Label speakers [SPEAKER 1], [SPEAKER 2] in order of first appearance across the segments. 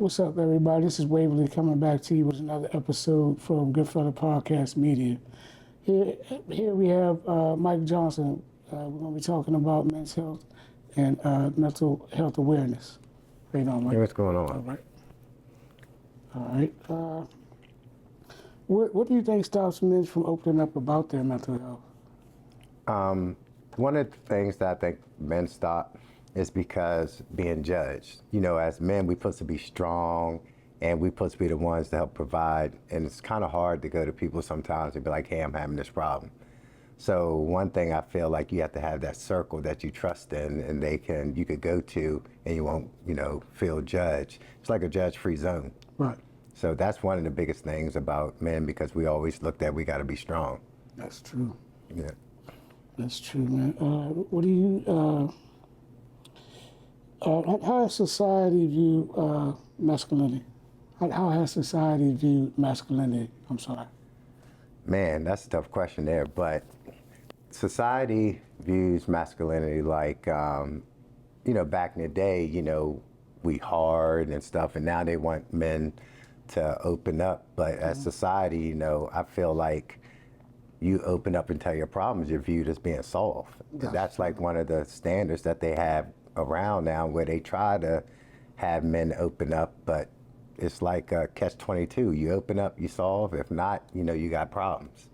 [SPEAKER 1] What's up, everybody? This is Waverly coming back to you with another episode from Goodfella Podcast Media. Here we have Mike Johnson. We're going to be talking about mental health and mental health awareness. How you doing, Mike?
[SPEAKER 2] Hey, what's going on?
[SPEAKER 1] All right. What do you think stops men from opening up about their mental health?
[SPEAKER 2] One of the things that I think men stop is because being judged. You know, as men, we're supposed to be strong and we're supposed to be the ones to help provide. And it's kind of hard to go to people sometimes and be like, hey, I'm having this problem. So one thing I feel like you have to have that circle that you trust in and you could go to and you won't, feel judged. It's like a judge-free zone.
[SPEAKER 1] Right.
[SPEAKER 2] So that's one of the biggest things about men because we always looked at we got to be strong.
[SPEAKER 1] That's true.
[SPEAKER 2] Yeah.
[SPEAKER 1] That's true, man. What do you, how has society viewed masculinity? How has society viewed masculinity? I'm sorry.
[SPEAKER 2] Man, that's a tough question there, but society views masculinity like, back in the day, we hard and stuff, and now they want men to open up. But as society, I feel like you open up and tell your problems, you're viewed as being soft. That's like one of the standards that they have around now where they try to have men open up, but it's like a catch-22. You open up, you solve. If not, you got problems.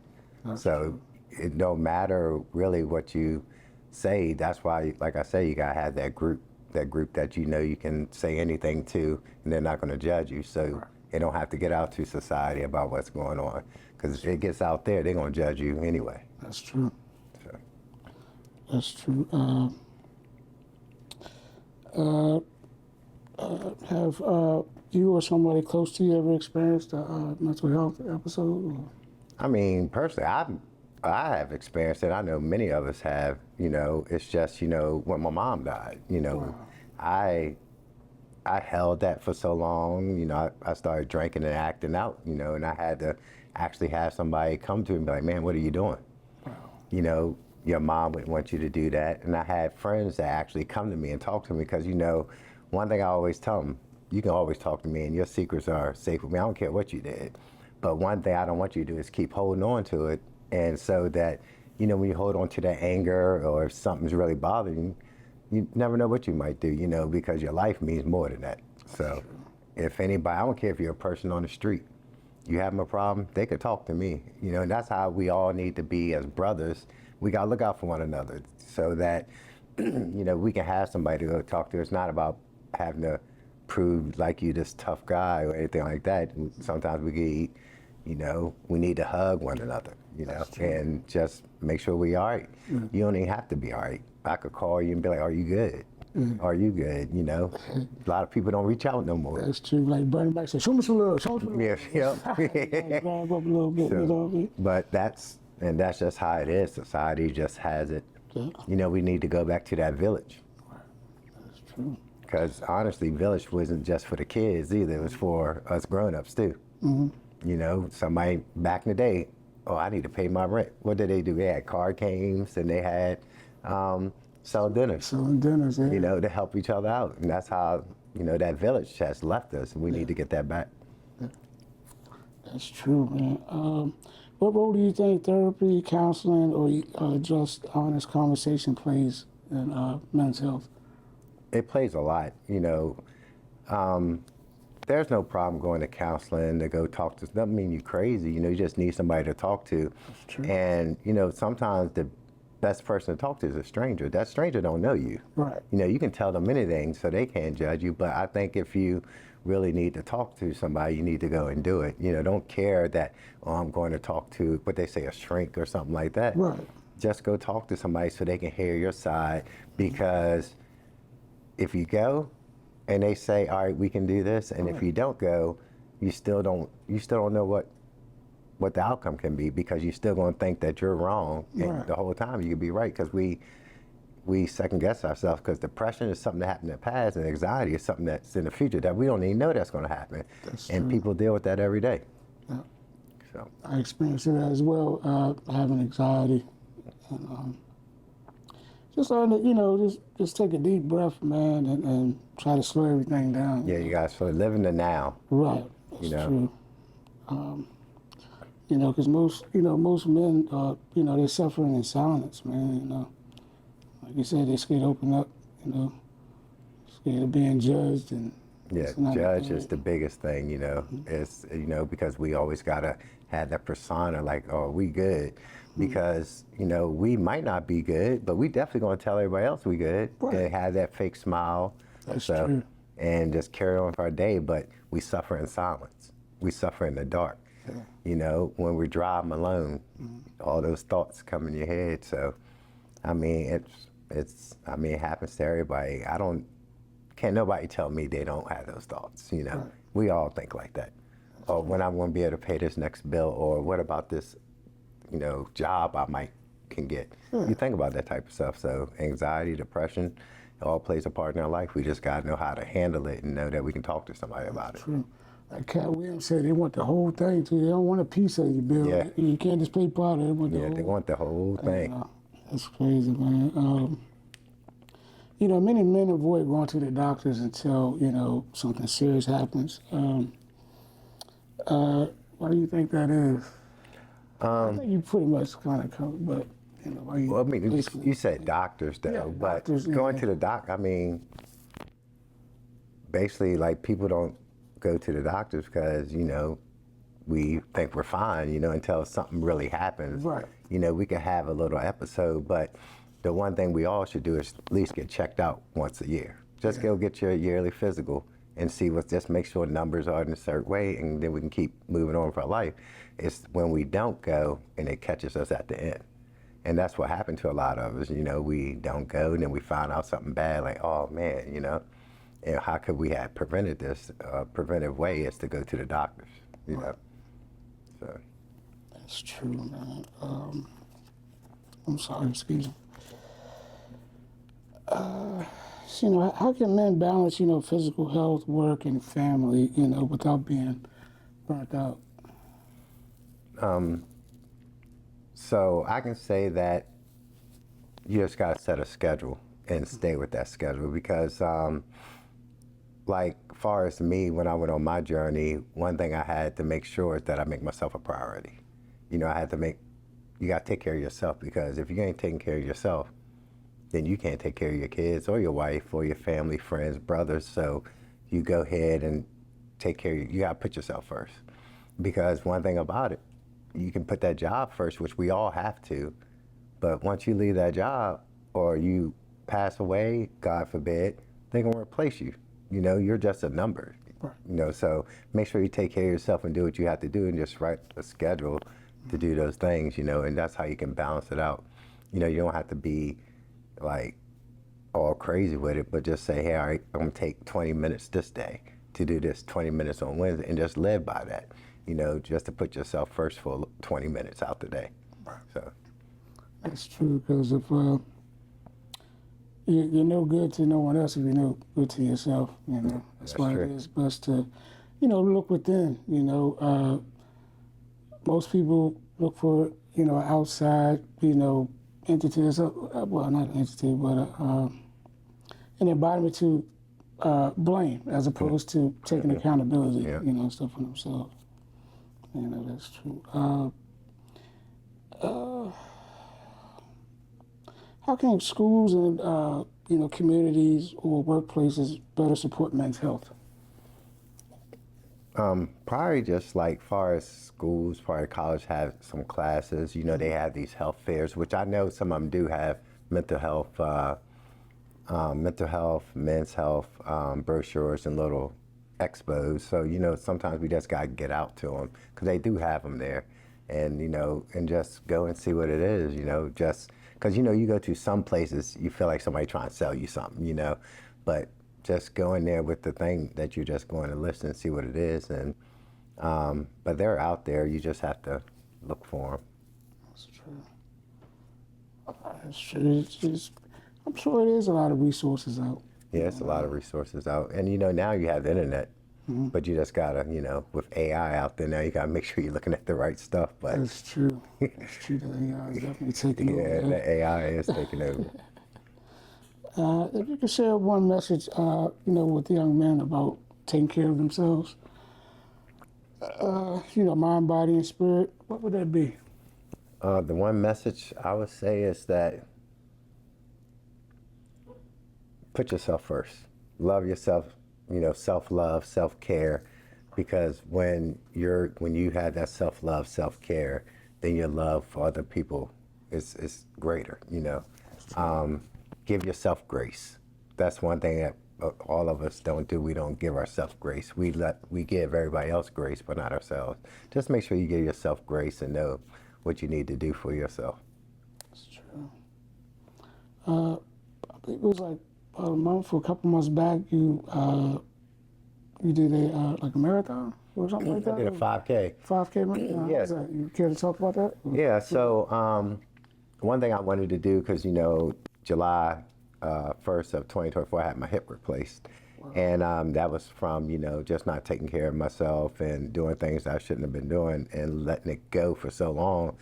[SPEAKER 2] So it don't matter really what you say. That's why, like I say, you gotta have that group that you can say anything to and they're not gonna judge you. So it don't have to get out to society about what's going on. Because if it gets out there, they're gonna judge you anyway.
[SPEAKER 1] That's true.
[SPEAKER 2] So.
[SPEAKER 1] That's true. Have you or somebody close to you ever experienced a mental health episode? Or?
[SPEAKER 2] I mean, personally, I have experienced it. I know many of us have. It's just when my mom died.
[SPEAKER 1] Wow.
[SPEAKER 2] I held that for so long. I started drinking and acting out. And I had to actually have somebody come to me and be like, "Man, what are you doing?"
[SPEAKER 1] Wow.
[SPEAKER 2] Your mom wouldn't want you to do that. And I had friends that actually come to me and talk to me because one thing I always tell them, you can always talk to me and your secrets are safe with me. I don't care what you did. But one thing I don't want you to do is keep holding on to it. And so that, when you hold on to that anger or if something's really bothering you never know what you might do, because your life means more than that. So if anybody, I don't care if you're a person on the street, you having a problem, they could talk to me, and that's how we all need to be as brothers. We got to look out for one another so that, we can have somebody to go talk to. It's not about having to prove like you this tough guy or anything like that. Sometimes we need to hug one another, and just make sure we all right. You don't even have to be all right. I could call you and be like, are you good? Are you good? A lot of people don't reach out no more.
[SPEAKER 1] That's true. Like Bernie Mac said, show me some love, show me some love.
[SPEAKER 2] Yeah.
[SPEAKER 1] Grab up a little bit,
[SPEAKER 2] But that's just how it is. Society just has it.
[SPEAKER 1] Yeah.
[SPEAKER 2] We need to go back to that village.
[SPEAKER 1] That's true.
[SPEAKER 2] Because honestly, village wasn't just for the kids either. It was for us grown-ups too.
[SPEAKER 1] Mm-hmm.
[SPEAKER 2] Somebody back in the day, I need to pay my rent. What did they do? They had card games and they had sell dinners.
[SPEAKER 1] Selling dinners, yeah.
[SPEAKER 2] To help each other out. And that's how, that village has left us and we need to get that back.
[SPEAKER 1] Yeah. That's true, man. What role do you think therapy, counseling, or just honest conversation plays in men's health?
[SPEAKER 2] It plays a lot, there's no problem going to counseling to go talk to. Doesn't mean you're crazy. You just need somebody to talk to.
[SPEAKER 1] That's true.
[SPEAKER 2] And sometimes the best person to talk to is a stranger. That stranger don't know you.
[SPEAKER 1] Right.
[SPEAKER 2] You can tell them anything, so they can't judge you. But I think if you really need to talk to somebody, you need to go and do it. Don't care that I'm going to talk to what they say a shrink or something like that.
[SPEAKER 1] Right.
[SPEAKER 2] Just go talk to somebody so they can hear your side. Because if you go and they say, all right, we can do this, and if you don't go, you still don't know what the outcome can be, because you're still going to think that you're wrong. And the whole time you could be right, because we second guess ourselves, because depression is something that happened in the past and anxiety is something that's in the future that we don't even know that's going to happen.
[SPEAKER 1] That's
[SPEAKER 2] and
[SPEAKER 1] true.
[SPEAKER 2] People deal with that every day.
[SPEAKER 1] Yeah.
[SPEAKER 2] So
[SPEAKER 1] I experienced it as well, having anxiety. And just learn to, you know, just take a deep breath, man, and try to slow everything down.
[SPEAKER 2] Yeah, you guys so live in the now.
[SPEAKER 1] Right. That's
[SPEAKER 2] You know.
[SPEAKER 1] true. You know, because most men, you know, they're suffering in silence, man. You know, like you said, they're scared to open up. You know, scared of being judged and
[SPEAKER 2] Yeah,
[SPEAKER 1] this and that.
[SPEAKER 2] judge is the biggest thing, you know. It's, you know, because we always gotta have that persona like, oh, we good. Because, you know, we might not be good, but we definitely gonna tell everybody else we good
[SPEAKER 1] Right.
[SPEAKER 2] and have that fake smile.
[SPEAKER 1] That's true.
[SPEAKER 2] And just carry on with our day, but we suffer in silence. We suffer in the dark.
[SPEAKER 1] Yeah.
[SPEAKER 2] You know, when we're driving alone, all those thoughts come in your head. So, I mean, I mean, it happens to everybody. Can't nobody tell me they don't have those thoughts, you know.
[SPEAKER 1] Right.
[SPEAKER 2] We all think like that. Or when I'm going to be able to pay this next bill, or what about this, you know, job I can get.
[SPEAKER 1] Yeah.
[SPEAKER 2] You think about that type of stuff. So anxiety, depression, it all plays a part in our life. We just got to know how to handle it and know that we can talk to somebody about it.
[SPEAKER 1] True. Like Cat Williams said, they want the whole thing too. They don't want a piece of your bill.
[SPEAKER 2] Yeah.
[SPEAKER 1] You can't just pay part of it. They want the
[SPEAKER 2] Yeah,
[SPEAKER 1] whole.
[SPEAKER 2] they want the whole thing.
[SPEAKER 1] That's crazy, man. You know, many men avoid going to the doctors until, you know, something serious happens. Why do you think that is? I think you pretty much kind of covered, but, you know, why you...
[SPEAKER 2] Well, I mean,
[SPEAKER 1] basically-
[SPEAKER 2] you said doctors, though,
[SPEAKER 1] Yeah,
[SPEAKER 2] but
[SPEAKER 1] doctors,
[SPEAKER 2] going
[SPEAKER 1] yeah.
[SPEAKER 2] to the doc, I mean, basically, like, people don't go to the doctors because, you know, we think we're fine, you know, until something really happens.
[SPEAKER 1] Right.
[SPEAKER 2] You know, we can have a little episode, but the one thing we all should do is at least get checked out once a year. Just go get your yearly physical and see just make sure numbers are in a certain way, and then we can keep moving on for our life. It's when we don't go and it catches us at the end. And that's what happened to a lot of us. You know, we don't go and then we find out something bad, like, oh man, you know, and how could we have prevented this? Preventive way is to go to the doctors, you know. So.
[SPEAKER 1] That's true, man. I'm sorry, excuse me. So, you know, how can men balance, you know, physical health, work, and family, you know, without being burnt out?
[SPEAKER 2] So I can say that you just got to set a schedule and stay with that schedule because, like, far as me, when I went on my journey, one thing I had to make sure is that I make myself a priority. You know, you got to take care of yourself because if you ain't taking care of yourself, then you can't take care of your kids or your wife or your family, friends, brothers. So you go ahead and take care of you got to put yourself first because one thing about it, you can put that job first, which we all have to. But once you leave that job or you pass away, God forbid, they're going to replace you. You know, you're just a number.
[SPEAKER 1] Right.
[SPEAKER 2] You know, so make sure you take care of yourself and do what you have to do and just write a schedule to do those things, you know, and that's how you can balance it out. You know, you don't have to be like all crazy with it, but just say, hey, all right, I'm going to take 20 minutes this day to do this 20 minutes on Wednesday and just live by that. You know, just to put yourself first for 20 minutes out the day.
[SPEAKER 1] Right.
[SPEAKER 2] So.
[SPEAKER 1] That's true, because if you're no good to no one else if you're no good to yourself, you know. That's why
[SPEAKER 2] true.
[SPEAKER 1] it is best to, you know, look within, you know. Most people look for, you know, outside, you know, entities, well, not an entity, but an environment to blame as opposed to taking accountability,
[SPEAKER 2] Yeah.
[SPEAKER 1] you know, stuff for themselves. You know, that's true. How can schools and, you know, communities or workplaces better support men's health?
[SPEAKER 2] Probably just like far as schools, probably college have some classes, you know, they have these health fairs, which I know some of them do have mental health, men's health, brochures and little expos. So, you know, sometimes we just got to get out to them because they do have them there and, you know, and just go and see what it is, you know, just because, you know, you go to some places, you feel like somebody trying to sell you something, you know, but just go in there with the thing that you're just going to listen and see what it is. And, but they're out there, you just have to look for them.
[SPEAKER 1] That's true. That's true. I'm sure it is a lot of resources out.
[SPEAKER 2] Yeah, it's a lot of resources out. And, you know, now you have the internet, but you just got to, you know, with AI out there now, you got to make sure you're looking at the right stuff. But
[SPEAKER 1] That's true. That's true. The AI is definitely taking over.
[SPEAKER 2] yeah, the AI is taking over.
[SPEAKER 1] If you could share one message, with young men about taking care of themselves, mind, body, and spirit, what would that be?
[SPEAKER 2] The one message I would say is that put yourself first. Love yourself, self-love, self-care, because when you have that self-love, self-care, then your love for other people is greater. Give yourself grace. That's one thing that all of us don't do. We don't give ourselves grace. We give everybody else grace, but not ourselves. Just make sure you give yourself grace and know what you need to do for yourself.
[SPEAKER 1] That's true. I think it was like about a month or a couple months back, you did a marathon or something like that?
[SPEAKER 2] I did a 5K.
[SPEAKER 1] 5K marathon?
[SPEAKER 2] Yeah.
[SPEAKER 1] You care to talk about that?
[SPEAKER 2] Yeah, so one thing I wanted to do, because, July 1st of 2024, I had my hip replaced. Wow. And that was from, just not taking care of myself and doing things I shouldn't have been doing and letting it go for so long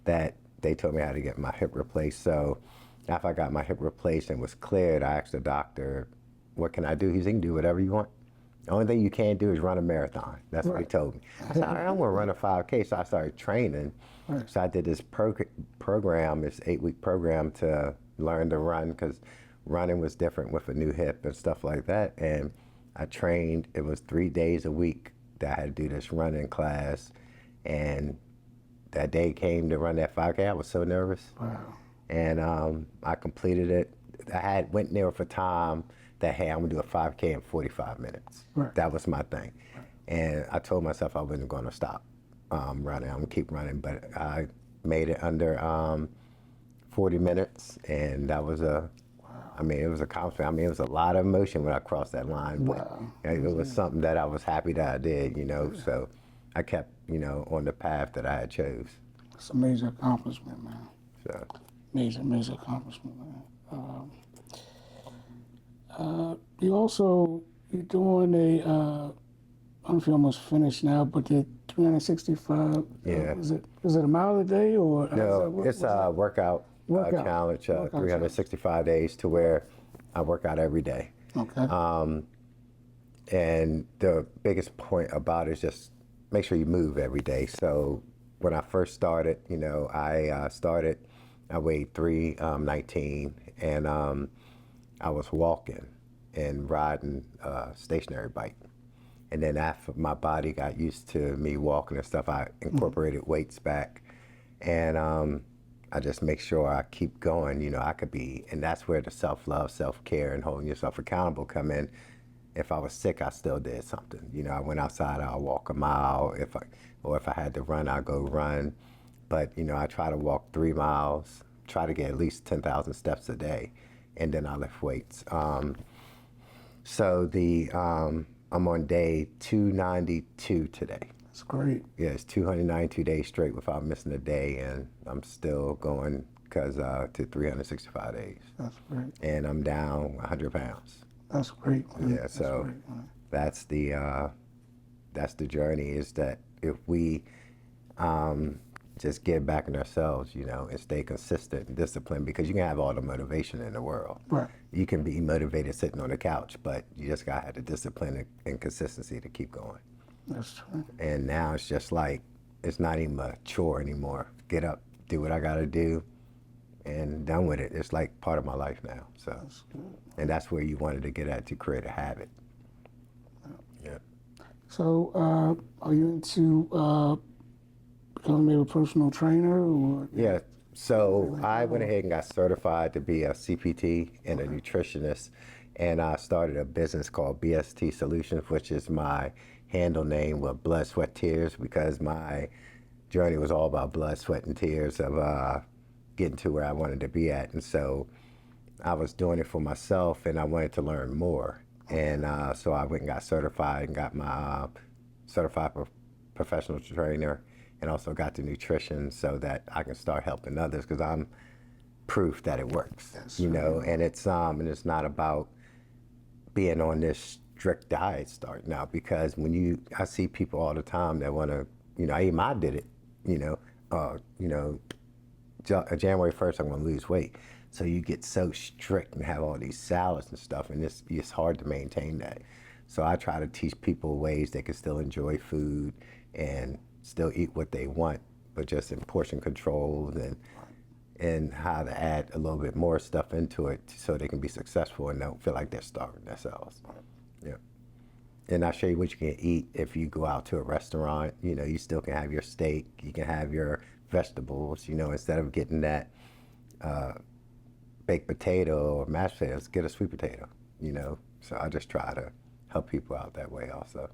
[SPEAKER 2] that they told me how to get my hip replaced. So after I got my hip replaced and was cleared, I asked the doctor, what can I do? He said, you can do whatever you want. The only thing you can't do is run a marathon. That's what he told me. I said, all right, I'm going to run a 5K. So I started training. Right. So I did this program, this 8-week program to learn to run, because running was different with a new hip and stuff like that. And I trained. It was 3 days a week that I had to do this running class. And that day came to run that 5K. I was so nervous.
[SPEAKER 1] Wow.
[SPEAKER 2] And I completed it. I went there for time that, hey, I'm gonna do a 5K in 45 minutes. Right. That was my thing. Right. And I told myself I wasn't gonna stop running. I'm gonna keep running, but I made it under 40 minutes, and that was it was a accomplishment. It was a lot of emotion when I crossed that line, but wow. It was something that I was happy that I did, so I kept, on the path that I had chose.
[SPEAKER 1] It's a major accomplishment, man.
[SPEAKER 2] So.
[SPEAKER 1] Major accomplishment, man. You're doing a, I don't know if you're almost finished now, but the 365,
[SPEAKER 2] yeah.
[SPEAKER 1] Is it a mile a day or?
[SPEAKER 2] No, it's a workout challenge, 365 days, to where I work out every day.
[SPEAKER 3] Okay.
[SPEAKER 2] And the biggest point about it is just make sure you move every day. So when I first started, I weighed 319, and I was walking and riding a stationary bike. And then after my body got used to me walking and stuff, I incorporated weights back. And I just make sure I keep going. I could be, and that's where the self-love, self-care, and holding yourself accountable come in. If I was sick, I still did something. I went outside, I'll walk a mile. If I had to run, I'll go run. But, I try to walk 3 miles, try to get at least 10,000 steps a day, and then I lift weights. I'm on day 292 today.
[SPEAKER 3] That's great.
[SPEAKER 2] Yeah, it's 292 days straight without missing a day, and I'm still going to 365 days.
[SPEAKER 3] That's great.
[SPEAKER 2] And I'm down 100 pounds.
[SPEAKER 3] That's great. Man.
[SPEAKER 2] Yeah, so that's the journey, is that if we just get back in ourselves, and stay consistent and disciplined, because you can have all the motivation in the world.
[SPEAKER 3] Right.
[SPEAKER 2] You can be motivated sitting on the couch, but you just got to have the discipline and consistency to keep going.
[SPEAKER 3] That's true.
[SPEAKER 2] And now it's just like, it's not even a chore anymore. Get up, do what I got to do, and done with it. It's like part of my life now. So,
[SPEAKER 3] that's good.
[SPEAKER 2] And that's where you wanted to get at, to create a habit. Yeah.
[SPEAKER 3] So, are you into becoming maybe a personal trainer, or?
[SPEAKER 2] Yeah. So I went ahead and got certified to be a CPT and a nutritionist, and I started a business called BST Solutions, which is my handle name with blood, sweat, tears, because my journey was all about blood, sweat, and tears of getting to where I wanted to be at. And so I was doing it for myself, and I wanted to learn more. And so I went and got certified and got my certified professional trainer, and also got the nutrition so that I can start helping others, because I'm proof that it works.
[SPEAKER 3] Yes,
[SPEAKER 2] And it's not about being on this strict diet start now, because I see people all the time that want to, even I did it, January 1st, I'm going to lose weight. So you get so strict and have all these salads and stuff, and it's hard to maintain that. So I try to teach people ways they can still enjoy food and still eat what they want, but just in portion controls and how to add a little bit more stuff into it so they can be successful and don't feel like they're starving themselves. Yeah. And I show you what you can eat if you go out to a restaurant. You know, you still can have your steak, you can have your vegetables, you know, instead of getting that baked potato or mashed potatoes, get a sweet potato, you know. So I just try to help people out that way also.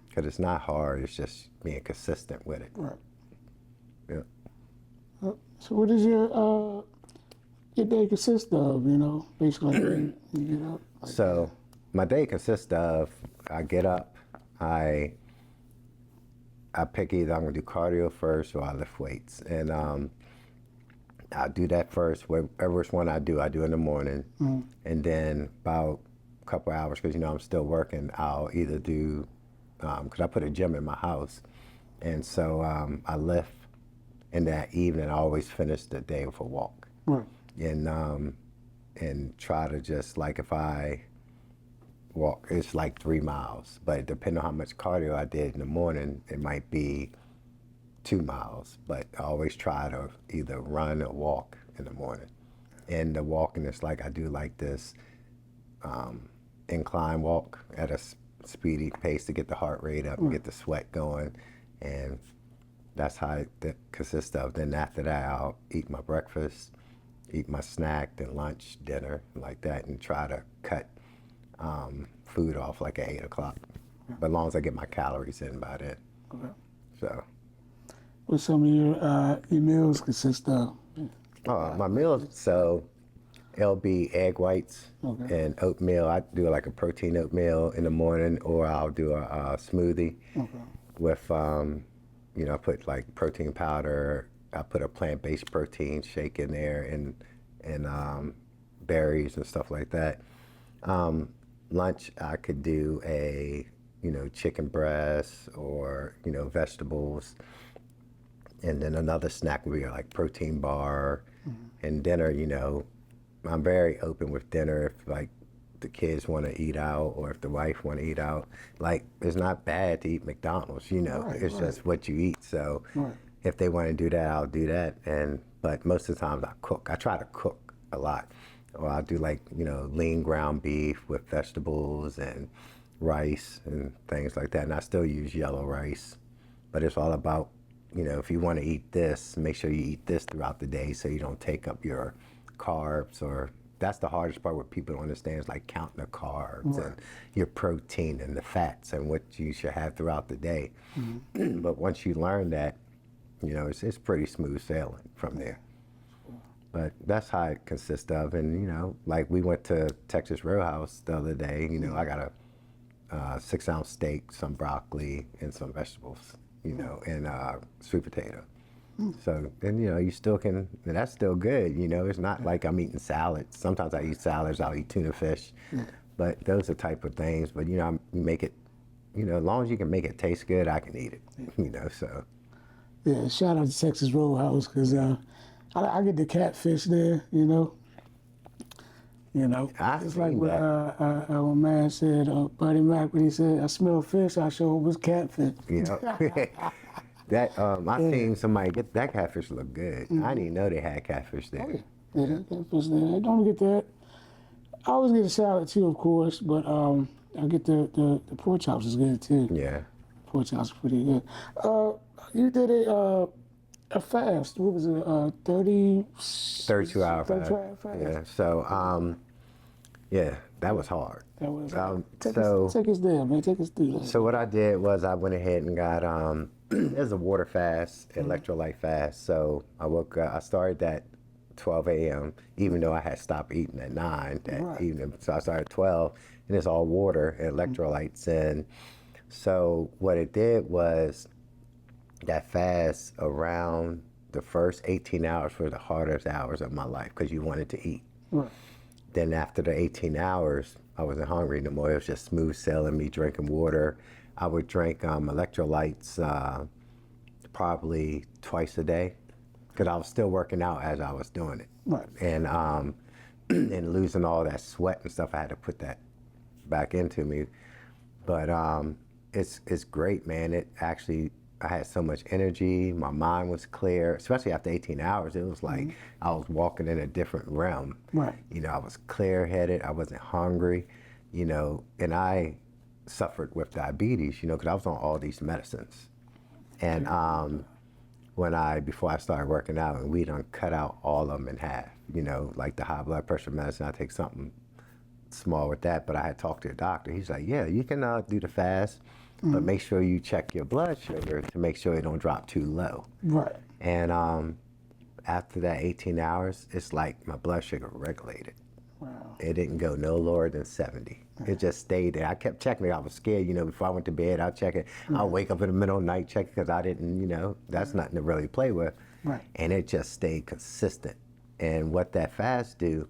[SPEAKER 2] Because it's not hard, it's just being consistent with it.
[SPEAKER 1] Right.
[SPEAKER 2] Yeah.
[SPEAKER 1] So what does your day consist of, you know? Basically, you get up.
[SPEAKER 2] So my day consists of, I get up, I pick either I'm gonna do cardio first or I lift weights. And I'll do that first, whatever one I do in the morning. And then about a couple hours, because you know I'm still working, I'll either do, because I put a gym in my house. And so I lift. In that evening, I always finish the day with a walk.
[SPEAKER 1] Right.
[SPEAKER 2] And try to just, like, if I walk, it's like 3 miles, but depending on how much cardio I did in the morning, it might be 2 miles, but I always try to either run or walk in the morning. And the walking is like, I do like this incline walk at a speedy pace to get the heart rate up and get the sweat going. And that's how it consists of. Then after that, I'll eat my breakfast, eat my snack, then lunch, dinner, like that, and try to cut food off like at 8 o'clock. But as long as I get my calories in by then.
[SPEAKER 1] Okay.
[SPEAKER 2] So.
[SPEAKER 1] What some of your meals consist of?
[SPEAKER 2] My meals, so it'll be egg whites and oatmeal. I do like a protein oatmeal in the morning, or I'll do a smoothie with you know, I put like protein powder. I put a plant-based protein shake in there and berries and stuff like that. Lunch, I could do a, you know, chicken breast or, you know, vegetables. And then another snack would be like protein bar. And dinner, you know, I'm very open with dinner if like the kids want to eat out or if the wife want to eat out. Like, it's not bad to eat McDonald's, you know. It's just what you eat. So if they want to do that, I'll do that. But most of the times I cook. I try to cook a lot. Or I'll do like, you know, lean ground beef with vegetables and rice and things like that. And I still use yellow rice. But it's all about, you know, if you want to eat this, make sure you eat this throughout the day so you don't take up your carbs. Or that's the hardest part what people don't understand is like counting the carbs and your protein and the fats and what you should have throughout the day. But once you learn that, you know, it's pretty smooth sailing from there. But that's how it consists of. And, you know, like we went to Texas Roadhouse the other day, you know, I got a 6-ounce steak, some broccoli, and some vegetables, you know, and sweet potato. So, and you know, you still can, and that's still good, you know. It's not like I'm eating salads. Sometimes I eat salads, I'll eat tuna fish, but those are type of things. But, you know, I make it, you know, as long as you can make it taste good, I can eat it, you know, so.
[SPEAKER 1] Yeah, shout out to Texas Roadhouse, because I get the catfish there, you know. You know, it's like what a man said, Buddy Mac, when he said, I smell fish, I sure it was catfish.
[SPEAKER 2] You know, that, I seen somebody get, that catfish look good. I didn't even know they had catfish there.
[SPEAKER 1] Yeah, that catfish there. Don't get that. I always get a salad too, of course, but I get the pork chops is good too.
[SPEAKER 2] Yeah.
[SPEAKER 1] Pork chops are pretty good. You did a fast. What was it?
[SPEAKER 2] 32 hour fast.
[SPEAKER 1] 32 hour fast.
[SPEAKER 2] Yeah. So, yeah, that was hard.
[SPEAKER 1] That was. Take us there, man. Take us through that.
[SPEAKER 2] So what I did was I went ahead and got there's a water fast, electrolyte fast. So I woke up. I started at 12 a.m. even though I had stopped eating at 9 that evening. So I started at 12, and it's all water and electrolytes. And so what it did was that fast around the first 18 hours were the hardest hours of my life because you wanted to eat.
[SPEAKER 1] Right.
[SPEAKER 2] Then after the 18 hours, I wasn't hungry no more. It was just smooth sailing, me drinking water. I would drink electrolytes probably twice a day. because I was still working out as I was doing it.
[SPEAKER 1] Right.
[SPEAKER 2] And and losing all that sweat and stuff, I had to put that back into me. But it's great, man. It actually, I had so much energy. My mind was clear, especially after 18 hours. It was like I was walking in a different realm.
[SPEAKER 1] Right.
[SPEAKER 2] You know, I was clear-headed. I wasn't hungry. You know, and I suffered with diabetes. You know, because I was on all these medicines. And before I started working out, and we done cut out all of them in half. You know, like the high blood pressure medicine, I take something small with that, but I had talked to the doctor. He's like, yeah, you can do the fast, but make sure you check your blood sugar to make sure it don't drop too low.
[SPEAKER 1] Right.
[SPEAKER 2] And after that 18 hours, it's like my blood sugar regulated.
[SPEAKER 1] Wow.
[SPEAKER 2] It didn't go no lower than 70. It just stayed there. I kept checking it. I was scared, you know, before I went to bed, I'd check it. I'll wake up in the middle of the night, check it, because I didn't, you know, that's nothing to really play with.
[SPEAKER 1] Right.
[SPEAKER 2] And it just stayed consistent. And what that fast do,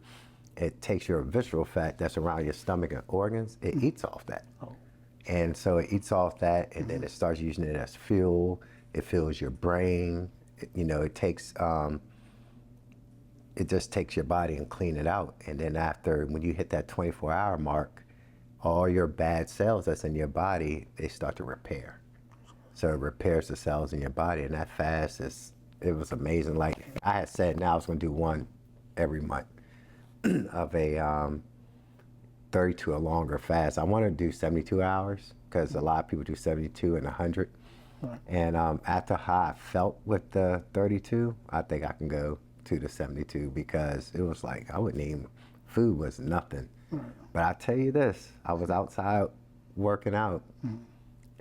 [SPEAKER 2] it takes your visceral fat that's around your stomach and organs, it eats off that.
[SPEAKER 1] Oh.
[SPEAKER 2] And so it eats off that, and then it starts using it as fuel. It fills your brain. You know, it takes, it just takes your body and clean it out. And then after, when you hit that 24-hour mark, all your bad cells that's in your body, they start to repair. So it repairs the cells in your body, and that fast it was amazing. Like I had said, now I was going to do one every month of a 32 or longer fast. I want to do 72 hours because a lot of people do 72 and 100.
[SPEAKER 1] Right.
[SPEAKER 2] And after how I felt with the 32, I think I can go to the 72 because it was like I wouldn't even, food was nothing.
[SPEAKER 1] Right.
[SPEAKER 2] But I tell you this, I was outside working out,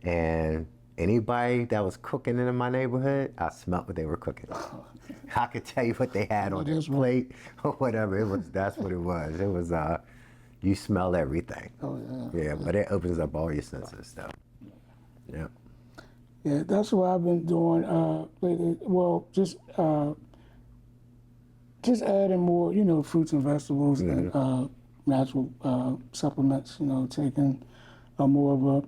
[SPEAKER 2] and anybody that was cooking in my neighborhood, I smelled what they were cooking. I could tell you what they had on their plate or whatever. That's what it was. It was you smell everything.
[SPEAKER 1] Oh yeah.
[SPEAKER 2] Yeah, but it opens up all your senses though. Yeah.
[SPEAKER 1] Yeah, that's what I've been doing lately. Well, just adding more, you know, fruits and vegetables and natural supplements. You know, taking a more of a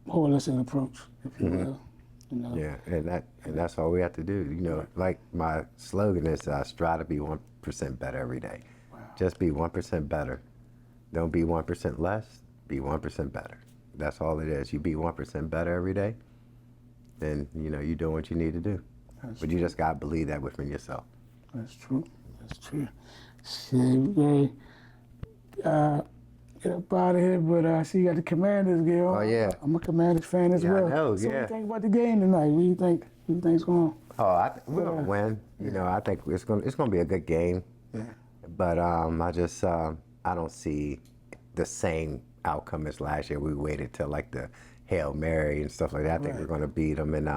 [SPEAKER 1] holistic approach, if you will. You know.
[SPEAKER 2] Yeah, and that's all we have to do. You know, like my slogan is, strive to be 1% better every day.
[SPEAKER 1] Wow.
[SPEAKER 2] Just be 1% better. Don't be 1% less. Be 1% better. That's all it is. You be 1% better every day, then you know you're doing what you need to do. But you just gotta believe that within yourself.
[SPEAKER 1] That's true. That's true. Shit, we get up out of here, but I see you got the Commanders game on.
[SPEAKER 2] Oh, yeah.
[SPEAKER 1] I'm a Commanders fan as
[SPEAKER 2] Yeah, I
[SPEAKER 1] well.
[SPEAKER 2] know,
[SPEAKER 1] So what do
[SPEAKER 2] yeah.
[SPEAKER 1] you think about the game tonight? What do you think? What do you think's going on?
[SPEAKER 2] Oh, we're gonna win. You know, I think it's gonna be a good game.
[SPEAKER 1] Yeah.
[SPEAKER 2] But I just I don't see the same outcome as last year. We waited till like the Hail Mary and stuff like that. I think we're gonna beat them and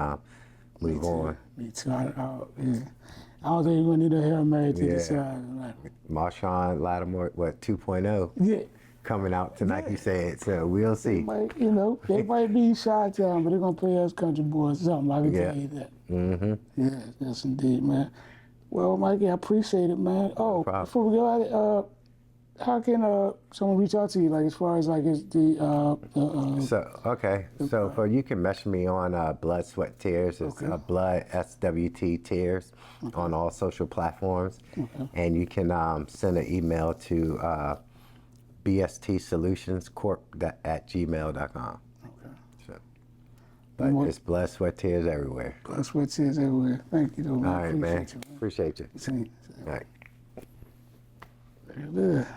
[SPEAKER 2] move on.
[SPEAKER 1] Me too. I don't think we're going to need a Hail Mary to decide. Right.
[SPEAKER 2] Marshawn Lattimore, 2.0
[SPEAKER 1] Yeah.
[SPEAKER 2] coming out tonight, you said. So we'll see.
[SPEAKER 1] They might be shy town, but they're going to play us country boys or something. I can tell you that.
[SPEAKER 2] Mm-hmm.
[SPEAKER 1] Yeah, yes, indeed, man. Well, Mikey, I appreciate it, man. Oh,
[SPEAKER 2] problem.
[SPEAKER 1] before we go at it, how can someone reach out to you, like as far as like is
[SPEAKER 2] So for you can message me on Blood Sweat Tears. It's Blood SWT Tears on all social platforms, and you can send an email to bstsolutionscorp@gmail.com.
[SPEAKER 1] Okay.
[SPEAKER 2] So, but it's Blood Sweat Tears everywhere.
[SPEAKER 1] Blood Sweat Tears everywhere. Thank you, though, man.
[SPEAKER 2] All right, man.
[SPEAKER 1] Appreciate you, man.
[SPEAKER 2] Appreciate you.
[SPEAKER 1] See you.
[SPEAKER 2] All right.
[SPEAKER 1] Very good.